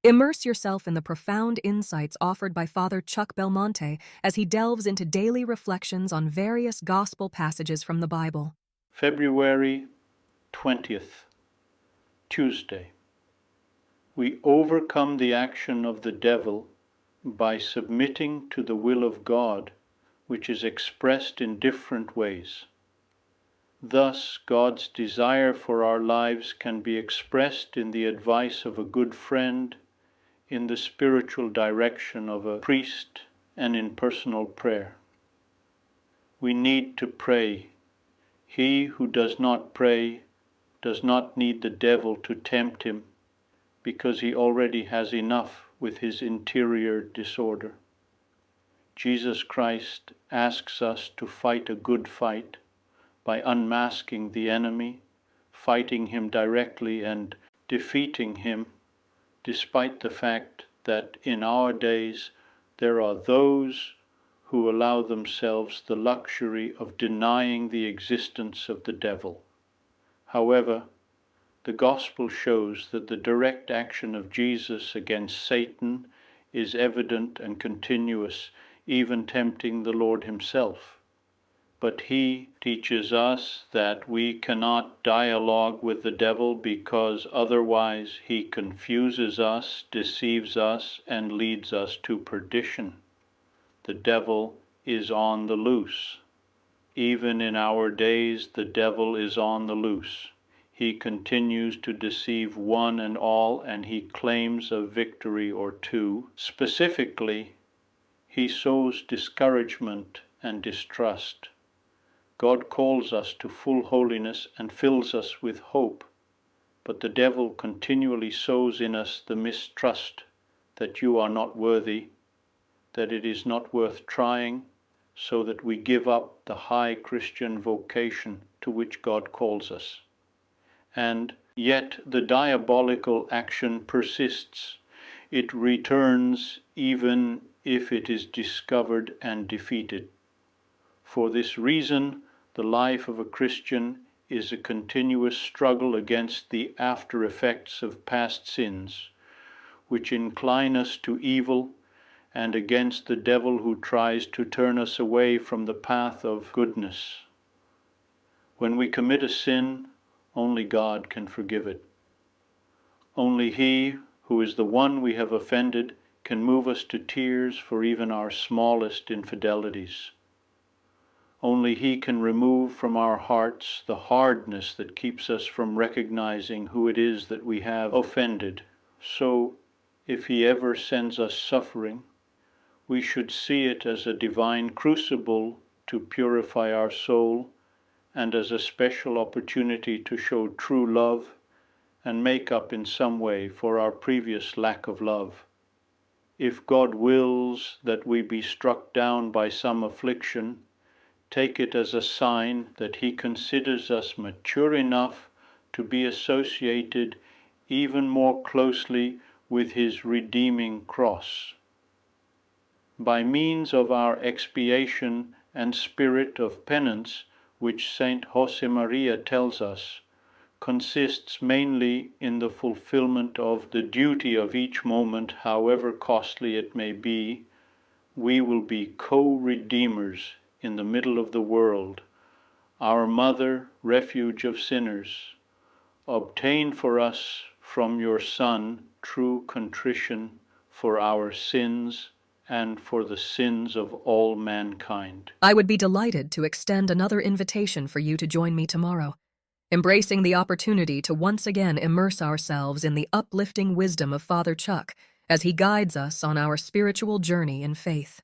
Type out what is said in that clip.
Immerse yourself in the profound insights offered by Father Chuck Belmonte as he delves into daily reflections on various gospel passages from the Bible. February 20th, Tuesday. We overcome the action of the devil by submitting to the will of God, which is expressed in different ways. Thus, God's desire for our lives can be expressed in the advice of a good friend, in the spiritual direction of a priest, and in personal prayer. We need to pray. He who does not pray does not need the devil to tempt him, because he already has enough with his interior disorder. Jesus Christ asks us to fight a good fight by unmasking the enemy, fighting him directly and defeating him, despite the fact that in our days there are those who allow themselves the luxury of denying the existence of the devil. However, the Gospel shows that the direct action of Jesus against Satan is evident and continuous, even tempting the Lord himself. But he teaches us that we cannot dialogue with the devil because otherwise he confuses us, deceives us, and leads us to perdition. The devil is on the loose. Even in our days, the devil is on the loose. He continues to deceive one and all, and he claims a victory or two. Specifically, he sows discouragement and distrust. God calls us to full holiness and fills us with hope, but the devil continually sows in us the mistrust that you are not worthy, that it is not worth trying, so that we give up the high Christian vocation to which God calls us. And yet the diabolical action persists. It returns even if it is discovered and defeated. For this reason, the life of a Christian is a continuous struggle against the after effects of past sins, which incline us to evil, and against the devil who tries to turn us away from the path of goodness. When we commit a sin, only God can forgive it. Only He, who is the one we have offended, can move us to tears for even our smallest infidelities. Only He can remove from our hearts the hardness that keeps us from recognizing who it is that we have offended. So, if He ever sends us suffering, we should see it as a divine crucible to purify our soul, and as a special opportunity to show true love and make up in some way for our previous lack of love. If God wills that we be struck down by some affliction, take it as a sign that He considers us mature enough to be associated even more closely with His redeeming cross. By means of our expiation and spirit of penance, which Saint Josemaria tells us, consists mainly in the fulfillment of the duty of each moment, however costly it may be, we will be co-redeemers in the middle of the world, our mother, refuge of sinners. Obtain for us from your Son true contrition for our sins and for the sins of all mankind. I would be delighted to extend another invitation for you to join me tomorrow, embracing the opportunity to once again immerse ourselves in the uplifting wisdom of Father Chuck as he guides us on our spiritual journey in faith.